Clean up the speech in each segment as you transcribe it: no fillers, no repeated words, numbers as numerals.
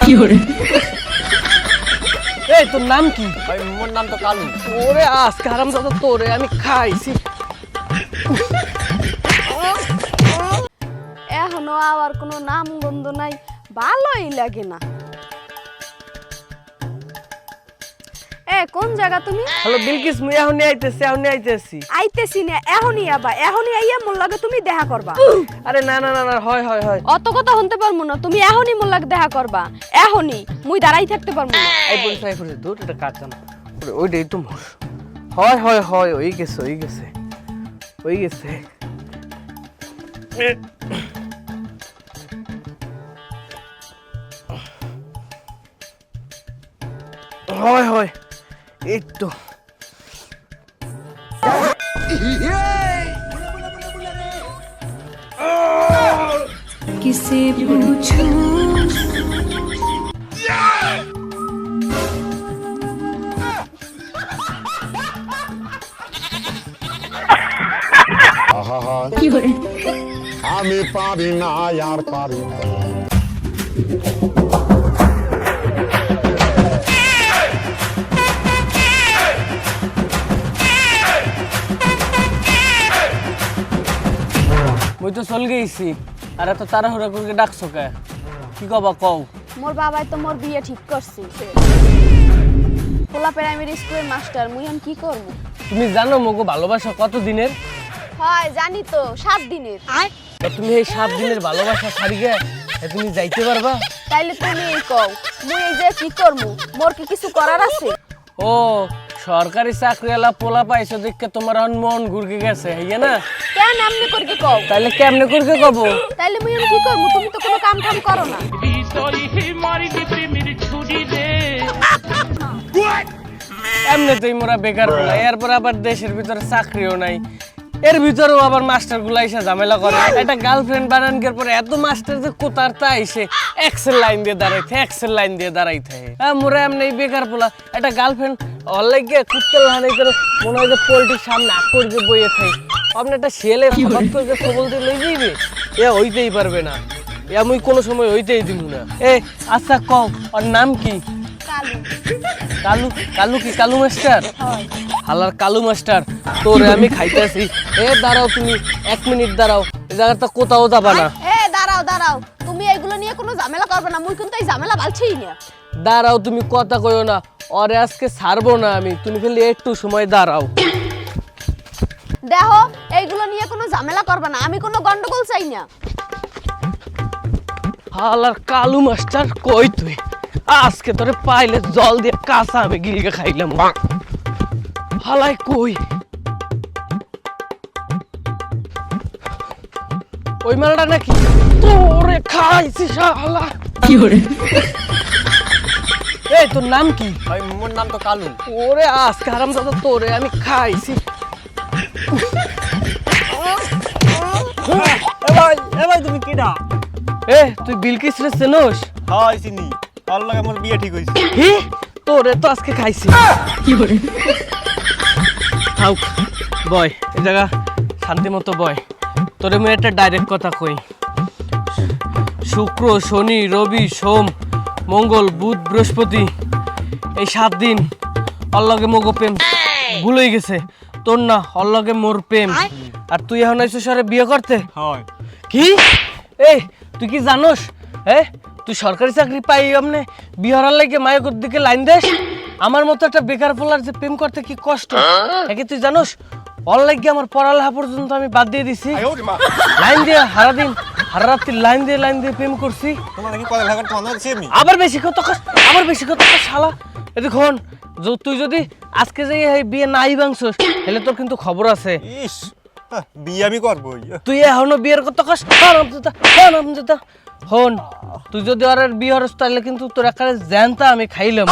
কি করে? এই তোর নাম কি? ভাই মোর নাম তো কালু। ওরে আজকে হারামজাদা তোরে আমি খাইছি। এখনো আবার কোনো নাম গন্ধ নাই, ভালোই লাগে না। কোন জায়গা তুমি? হ্যালো বিলকিস, মুই এখনই আইতেছি। আইতেছি না, এখনই আইয়া মোর লাগে তুমি দেখা করবা। আরে না না না না, হয় হয় হয়। অত কথা শুনতে পারবো না, তুমি এখনই মোর লাগে দেখা করবা, এখনই। মুই দাঁড়াই থাকতে পারবো না। এই পরিচয় দূর এটা কাটতাম। ওইটাই তো মোর। হয় হয় হয়, ওই গেছে ওই গেছে ওই গেছে। হয় হয়, এই তো। किसे पूछूं? কি করে? আমি পারি না আর পারি না। মুই তো চল গেছি, আর এত তাড়াহুড়া করে ডাকছো কে? কি কবা কও? মোর বাবাই তো মোর বিয়ে ঠিক করছে। পোলা প্রাইমারি স্কুলের মাস্টার, মুই এখন কি করব? তুমি জানো মগো ভালোবাসা কত দিনের? হয় জানি তো, 7 দিনের। তুমি এই 7 দিনের ভালোবাসা ছাড়ি গে তুমি যাইতে পারবা? তাইলে তুমি কও, মুই এই যে কি করব? মোর কি কিছু করার আছে? ও সরকারি চাকরিওয়ালা পোলা পাইছো দেখে তোমার এখন মন ঘুরকে গেছে, হইয়া না? কেন এমনি করে কি কও? তাইলে কেমনে করকে কব? তাইলে মুই এখন কি করব? তুমি তো কোনো কাম ঠাম করো না। এমনিতেই মোরা বেকার পোলা, এরপর আবার দেশের ভিতরে চাকরিও নাই, এর ভিতরেও আবার মাস্টার গুলা এসে ঝামেলা করে। একটা গার্লফ্রেন্ড বানানোর পরে এত মাস্টার যে কোতার তা এসে এক্সেল লাইন দিয়ে দাঁড়াইতে মোরা এমনি বেকার পোলা। একটা গার্লফ্রেন্ড অনলাইনে কুত্তে লাহানাই করে মনে হয় যে পোল্ট্রির সামনে আকর যে বইয়ে থাকে। আপনি একটা ছেলে হঠাৎ করে যে খবর দিয়ে লই যাইবে, এ হইতেই পারবে না, এ আমি কোনো সময় হইতেই দিব না। আচ্ছা কও, ওর নাম কি? কালু। কালু? কালু কি কালু মাস্টার? হয়। হালার কালু মাস্টার, তোরে আমি খাইতেছি। দাঁড়াও তুমি 1 মিনিট দাঁড়াও, এই জায়গাটা কোথাও যাবা না। দাঁড়াও, তুমি এগুলো নিয়ে কোনো ঝামেলা করবে না, মুই কিন্তু এই ঝামেলা বালছিই না। দাঁড়াও, তুমি কথা কইও না, ওরে আজকে ছাড়বো না আমি, তুমি খালি একটু সময় দাঁড়াও। দেখো, এইগুলো নিয়ে কোনো ঝামেলা করবে না, আমি কোনো গন্ডগোল চাই না। হালার কালু মাস্টার, কই তুই? আজকে তোরে পাইলে জল দিয়ে কাঁচা আমি গিলকে খাইলাম। হালাই কই? ওই মালটা নাকি তোরে খাইছি শালা। কি করে? এই তোর নাম কি? ভাই মোর নাম তো কালু। ওরে আজকে হারামজাদা তোরে আমি খাইছি। এ ভাই তুমি কিডা? তুই বিলকিস রে চেনোস? হয় চিনি, তার লগে মোর বিয়ে ঠিক হইছে। হি তোরে তো আজকে খাইছি। কি করে? থাক বয়, এই জায়গা শান্তি মতো বয়। তোরে আমি একটা ডাইরেক্ট কথা কই, শুক্র শনি রবি সোম মঙ্গল বুধ বৃহস্পতি এই 7 দিন অল্লগে মগো প্রেম ভুলেই গেছে তোর না, অল্লগে মোর প্রেম। আর তুই এখন আইছিস সারে বিয়ে করতে? হয়। কি? তুই কি জানোস? তুই সরকারি চাকরি পাই আমনে বিহারার লাগে মায়ের দিকে লাইন দেশ? আমার মতো একটা বেকার পোলার যে প্রেম করতে কি কষ্ট, একে তুই জানোস? অনলাইনে আমার পড়ালেখা পর্যন্ত আমি বাদ দিয়ে দিছি, লাইন দিয়ে সারাদিন সারা রাত্রি লাইন দিয়ে প্রেম করছি। তোমার নাকি কয়লা লাগার তো আনছি আমি। আবার বেশি কথা শালা। দেখুন, তুই যদি আজকে যে এই বিয়ে নাই ভাঙছস তাহলে তোর কিন্তু খবর আছে। ইস, বিয়ে আমি করবই। তুই এখনো বিয়ের কথা কস? হন, তুই যদি আর বিয়ে হরস তাহলে কিন্তু তোর একটা জ্যানতা আমি খাইলাম।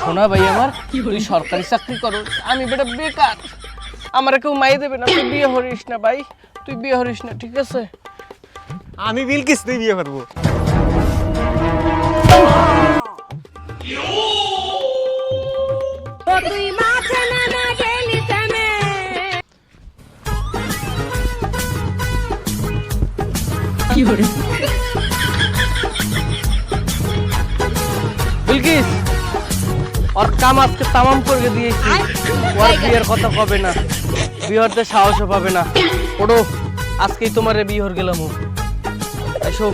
শোনা ভাই আমার, তুই সরকারি চাকরি করো, আমি বেটা বেকার, আমার কেউ মাই দেবে না। তুই বিয়ে হরিস না ভাই, তুই বিয়ে হরিস না, ঠিক আছে? আমি বিলকিস তুই বিয়ে করবো। কি করে? বিলকিস ওর কাম আজকে তামাম করে দিয়েছি। ওর বিয়ের কথা কবে না, বিয়ে হতে সাহসও পাবে না। ওড়ো, আজকেই তোমারে বিয়ে হর গেলাম। এসো।